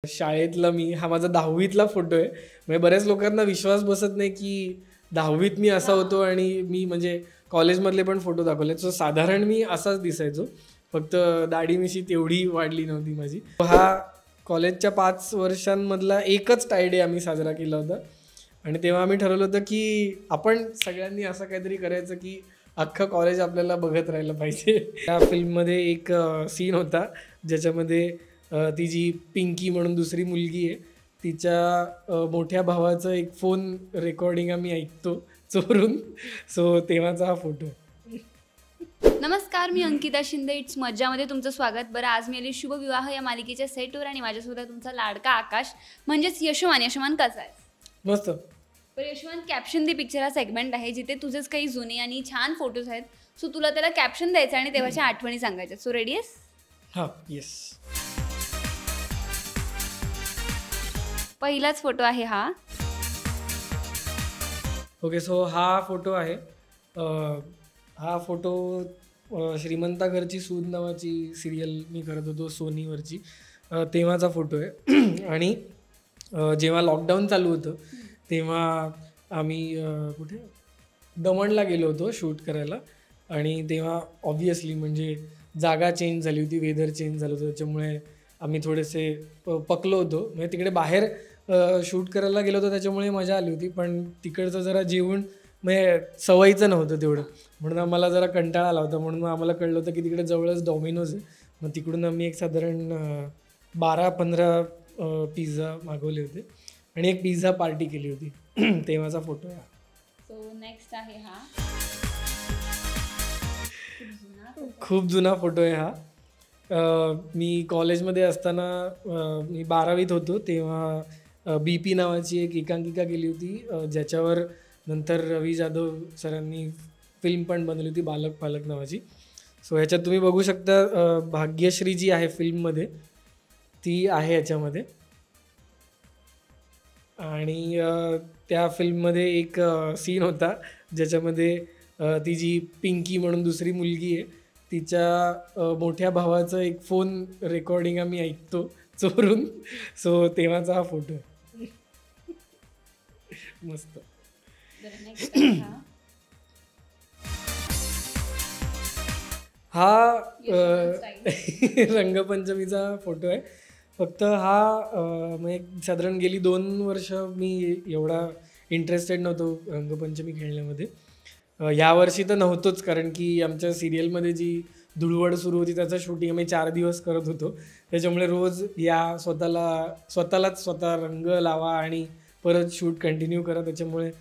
शाळेतला मी हा माझा 10वीतला फोटो आहे. म्हणजे बऱ्याच लोकांना विश्वास बसत नाही की 10वीत मी असा होतो आणि मी म्हणजे कॉलेजमधले पण फोटो दाखवले. सो साधारण मी असाच दिसायचो, फक्त दाढी मिशी तेवढी वाढली नव्हती माझी. हा कॉलेजच्या 5 वर्षांमधला एकच टाय डे आम्ही साजरा केला होता आणि तेव्हा आम्ही ठरवलं होतं की आपण सगळ्यांनी असं काहीतरी करायचं की अख्खं कॉलेज आपल्याला बघत राहिलं पाहिजे. त्या फिल्ममध्ये एक सीन होता ज्याच्यामध्ये ती जी पिंकी म्हणून दुसरी मुलगी आहे तिच्या मोठ्या भावाचं एक फोन रेकॉर्डिंग आम्ही ऐकतो चोरून. सो तेव्हाचा हा फोटो. नमस्कार, मी अंकिता शिंदे. इट्स मज्जामध्ये तुमचं स्वागत. बरं, आज मी आली शुभविवाह या मालिकेच्या सेटवर आणि माझ्यासोबत तुमचा लाडका आकाश म्हणजेच यशमान. यशमान कसा आहे? मस्त. पण यशमान, कॅप्शन दी पिक्चर हा सेगमेंट आहे जिथे तुझेच काही जुने आणि छान फोटोज आहेत. सो तुला त्याला कॅप्शन द्यायचं आणि तेव्हाच्या आठवणी सांगायच्या. सो रेडी आहेस? हां, येस. पहिलाच फोटो आहे हा. ओके, सो हा फोटो आहे. हा फोटो श्रीमंता घरची सूद नावाची सिरियल मी करत होतो सोनीवरची, तेव्हाचा फोटो आहे. आणि जेव्हा लॉकडाऊन चालू होतं तेव्हा आम्ही कुठे दमणला गेलो होतो शूट करायला. आणि तेव्हा ऑब्व्हियसली म्हणजे जागा चेंज झाली होती, वेदर चेंज झालं होतं, त्याच्यामुळे आम्ही थोडेसे पकलो होतो. म्हणजे तिकडे बाहेर शूट करायला गेलो होतो त्याच्यामुळे मजा आली होती, पण तिकडचं जरा जेवण म्हणजे सवयीचं नव्हतं तेवढं, म्हणून आम्हाला जरा कंटाळा आला होता. म्हणून आम्हाला कळलं होतं की तिकडे जवळच डॉमिनोज आहे. मग तिकडून आम्ही एक साधारण 12-15 पिझ्झा मागवले होते आणि एक पिझ्झा पार्टी केली होती. तेव्हाचा फोटो आहे. सो नेक्स्ट आहे हा. खूप जुना फोटो आहे हा. मी कॉलेजमध्ये असताना मी 12वीत होतो तेव्हा BP नावाची एक एकांकिका केली होती, ज्याच्यावर नंतर रवी जाधव सरांनी फिल्म पण बनवली होती, बालक पालक नावाची. सो ह्याच्यात तुम्ही बघू शकता भाग्यश्री जी आहे फिल्ममध्ये ती आहे ह्याच्यामध्ये. आणि त्या फिल्ममध्ये एक सीन होता ज्याच्यामध्ये ती जी पिंकी म्हणून दुसरी मुलगी आहे तिच्या मोठ्या भावाचं एक फोन रेकॉर्डिंग आम्ही ऐकतो चोरून. सो तेव्हाचा हा फोटो. मस्त. हा रंगपंचमीचा फोटो आहे. फक्त हा म्हणजे साधारण गेली 2 वर्ष मी एवढा इंटरेस्टेड नव्हतो रंगपंचमी खेळण्यामध्ये. यावर्षी तर नव्हतोच, कारण की आमच्या सिरियलमध्ये जी धुळवड सुरू होती त्याचं शूटिंग आम्ही 4 दिवस करत होतो. त्याच्यामुळे रोज या स्वतःलाच रंग लावा आणि परत शूट कंटिन्यू करा. त्याच्यामुळे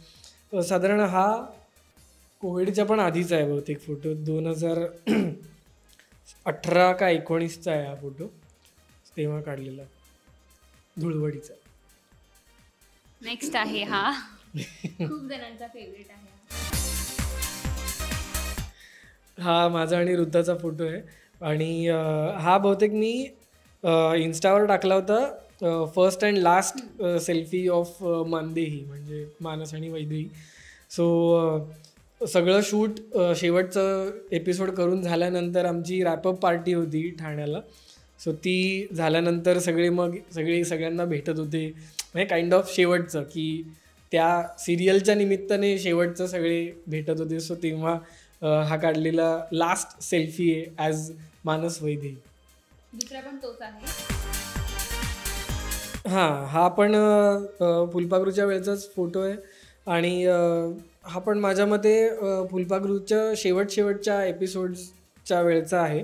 साधारण हा कोविडच्या पण आधीचा आहे बहुतेक फोटो. 2018 का 19चा आहे हा फोटो, तेव्हा काढलेला धुळवडीचा. नेक्स्ट आहे हा. खूप जणांचा फेवरेट आहे हा. माझा आणि ऋताचा फोटो आहे. आणि हा बहुतेक मी इन्स्टावर टाकला होता, first and last selfie of Maandehi, म्हणजे मानस आणि वैदेही. सो सगळं शूट शेवटचं एपिसोड करून झाल्यानंतर आमची रॅपअप पार्टी होती ठाण्याला. सो ती झाल्यानंतर सगळ्यांना भेटत होते, म्हणजे काइंड ऑफ शेवटचं की त्या सिरियलच्या निमित्ताने शेवटचं सगळे भेटत होते. सो तेव्हा हा काढलेला लास्ट सेल्फी आहे ॲज मानस वैदेही. दुसरा पण तोच आहे. हां, हा पण फुलपाखरूच्या वेळचाच फोटो आहे. आणि हा पण माझ्या मते फुलपाखरूच्या शेवटच्या एपिसोड्सच्या वेळचा आहे,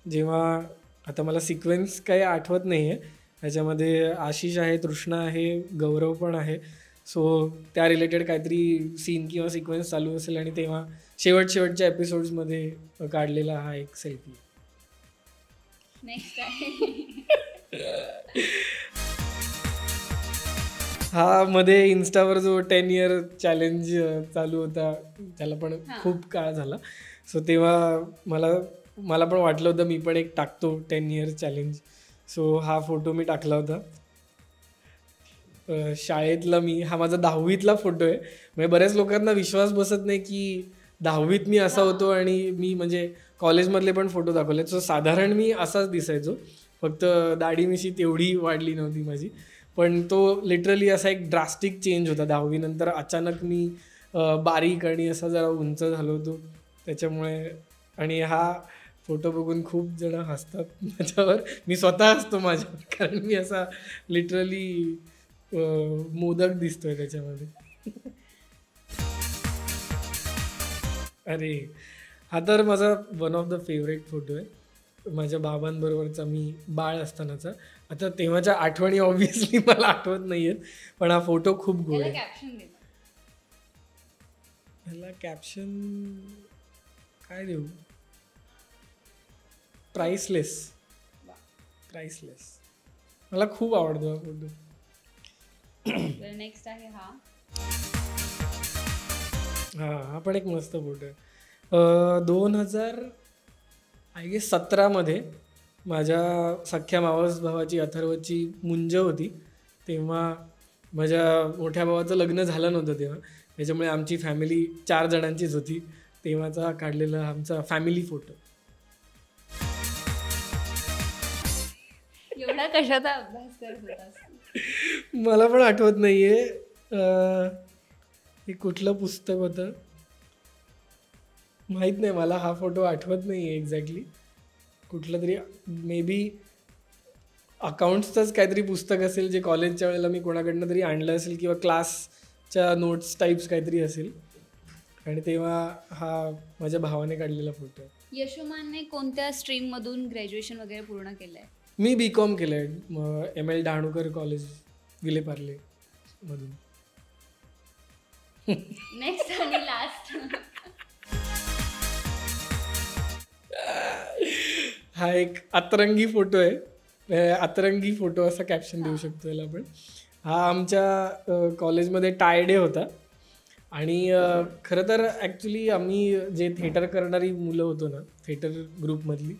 जेव्हा आता मला सिक्वेन्स काही आठवत नाही आहे. त्याच्यामध्ये आशिष आहे, तृष्णा आहे, गौरव पण आहे. सो त्या रिलेटेड काहीतरी सीन किंवा सिक्वेन्स चालू असेल आणि तेव्हा शेवटच्या एपिसोड्समध्ये काढलेला हा एक सेल्फी. नेक्स्ट आहे हा मध्ये इन्स्टावर जो 10 इयर चॅलेंज चालू होता त्याला पण खूप काळ झाला. सो तेव्हा मला पण वाटलं होतं मी पण एक टाकतो 10 इयर चॅलेंज. सो हा फोटो मी टाकला होता. शाळेतला मी हा माझा 10वीतला फोटो आहे. म्हणजे बऱ्याच लोकांना विश्वास बसत नाही की 10वीत मी असा होतो आणि मी म्हणजे कॉलेजमधले पण फोटो दाखवले. सो साधारण मी असाच दिसायचो, फक्त दाढी मिशी तेवढी वाढली नव्हती माझी. पण तो लिटरली असा एक ड्रास्टिक चेंज होता. 10वी नंतर अचानक मी बारीक आणि असा जरा उंच झालो होतो त्याच्यामुळे. आणि हा फोटो बघून खूप जण हसतात माझ्यावर. मी स्वतः हसतो माझ्यावर, कारण मी असा लिटरली मोदक दिसतोय त्याच्यामध्ये. अरे हा तर माझा one of the favourite photo आहे. माझ्या बाबांबरोबरचा मी बाळ असतानाचा. आता तेव्हाच्या आठवणी ऑब्व्हियसली मला आठवत नाही आहेत, पण हा फोटो खूप गोड आहे. ह्याला कॅप्शन काय देऊ? प्राइसलेस. मला खूप आवडतो हा फोटो. नेक्स्ट आहे हा पण एक मस्त फोटो आहे. 2017 माझ्या सख्या मावस भावाची अथर्वची मुंज होती. तेव्हा माझ्या मोठ्या भावाचं लग्न झालं नव्हतं तेव्हा, त्याच्यामुळे आमची फॅमिली 4 जणांचीच होती. तेव्हाचा काढलेला आमचा फॅमिली फोटो. एवढा कशाचा अभ्यास करत होतास? मला पण आठवत नाहीये हे कुठलं पुस्तक होतं, माहीत नाही मला. हा फोटो आठवत नाही आहे एक्झॅक्टली. कुठलं तरी मे बी अकाउंट्सचंच काहीतरी पुस्तक असेल, जे कॉलेजच्या वेळेला मी कोणाकडनं तरी आणलं असेल, किंवा क्लासच्या नोट्स टाईप्स काहीतरी असेल. आणि तेव्हा हा माझ्या भावाने काढलेला फोटो आहे. यशोमानने कोणत्या स्ट्रीममधून ग्रॅज्युएशन वगैरे पूर्ण केलं आहे? मी BCom केलं आहे ML डहाणूकर कॉलेज विलेपार्ले मधून. नेक्स्ट आणि लास्ट. हा एक अतरंगी फोटो आहे. अतरंगी फोटो असा कॅप्शन देऊ शकतो याला आपण. हा आमच्या कॉलेजमध्ये टाय डे होता. आणि खरं तर ॲक्च्युली आम्ही जे थिएटर करणारी मुलं होतो ना, थिएटर ग्रुपमधली,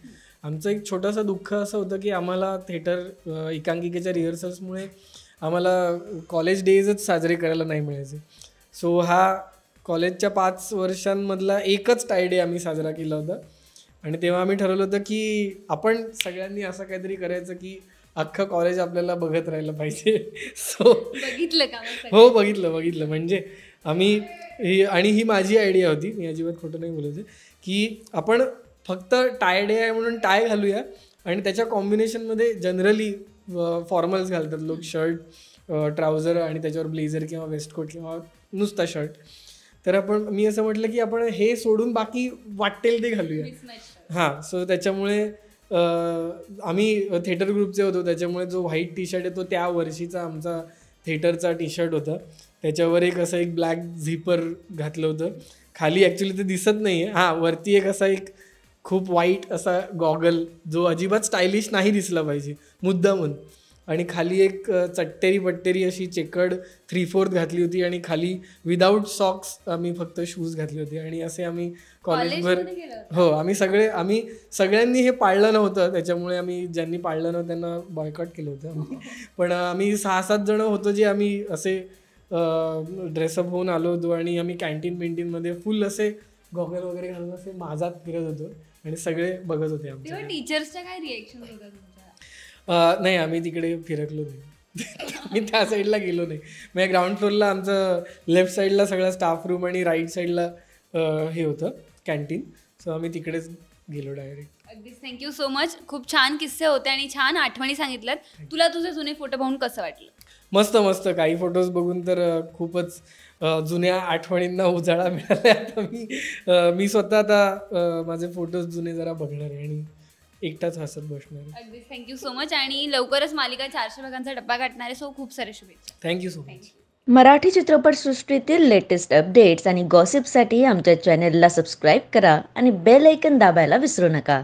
आमचं एक छोटंसं दुःख असं होतं की आम्हाला थिएटर एकांकिकेच्या रिहर्सल्समुळे आम्हाला कॉलेज डेजच साजरे करायला नाही मिळायचे. सो हा कॉलेजच्या 5 वर्षांमधला एकच टाय डे आम्ही साजरा केला होता. आणि तेव्हा आम्ही ठरवलं होतं की आपण सगळ्यांनी असं काहीतरी करायचं की अख्खं कॉलेज आपल्याला बघत राहिलं पाहिजे. सो बघितलं का? हो, बघितलं. म्हणजे आम्ही ही माझी आयडिया होती, मी अजिबात खोटं नाही बोलायचं, की आपण फक्त टाय डे आहे म्हणून टाय घालूया. आणि त्याच्या कॉम्बिनेशनमध्ये जनरली फॉर्मल्स घालतात लोक, शर्ट, ट्राउझर आणि त्याच्यावर ब्लेझर किंवा वेस्टकोट किंवा नुसता शर्ट. तर मी असं म्हटलं की आपण हे सोडून बाकी वाटेल ते घालूया. हां, सो त्याच्यामुळे आम्ही थिएटर ग्रुपचे होतो, त्याच्यामुळे जो व्हाईट टी शर्ट आहे तो त्या वर्षीचा आमचा थिएटरचा टी शर्ट होता. त्याच्यावर एक ब्लॅक झिपर घातलं होतं. खाली ॲक्च्युली ते दिसत नाही आहे. हां, वरती एक खूप वाईट असा गॉगल, जो अजिबात स्टायलिश नाही दिसला पाहिजे मुद्दामून. आणि खाली एक चट्टेरी पट्टेरी अशी चेकर्ड 3/4 घातली होती. आणि खाली विदाऊट सॉक्स आम्ही फक्त शूज घातले होते. आणि असे आम्ही कॉलेजभर, हो, आम्ही सगळ्यांनी हे पाळलं नव्हतं, त्याच्यामुळे ज्यांनी पाळलं नव्हतं त्यांना बॉयकॉट केलं होतं. पण आम्ही 6-7 जण होतो जे आम्ही असे ड्रेसअप होऊन आलो होतो. आणि आम्ही कॅन्टीनमध्ये फुल असे गॉगल वगैरे घालून असे माझात फिरत होतो आणि सगळे बघत होते आमच्या. टीचर्सच्या काय रिएक्शन होत्या तुमच्या? नाही, आम्ही तिकडे फिरकलो नाही. मी त्या साईडला गेलो नाही. म्हणजे ग्राउंड फ्लोअरला आमचं लेफ्ट साईडला सगळा स्टाफ रूम आणि राईट साईडला हे होतं कॅन्टीन. सो आम्ही तिकडेच गेलो डायरेक्ट. अगदीच, थँक्यू सो मच. खूप छान किस्से होते आणि छान आठवणी सांगितल्यात. तुला तुझे जुने फोटो पाहून कसं वाटलं? मस्त. काही फोटोज बघून तर खूपच जुन्या आठवणींना उजाळा मिळाला. आता मी स्वतः आता माझे फोटोज जुने जरा बघणार आहे आणि एकटाच हसत बसणार आहे. अगदीच, थँक्यू सो मच. आणि लवकरच मालिका 400 भागांचा डब्बा गाठणार आहे. सो खूप सारे शुभेच्छा. Thank you so much. मराठी चित्रपटसृष्टीतील लेटेस्ट अपडेट्स आणि गॉसिपसाठी आमच्या चॅनेलला सबस्क्राईब करा आणि बेल ऐकन दाबायला विसरू नका.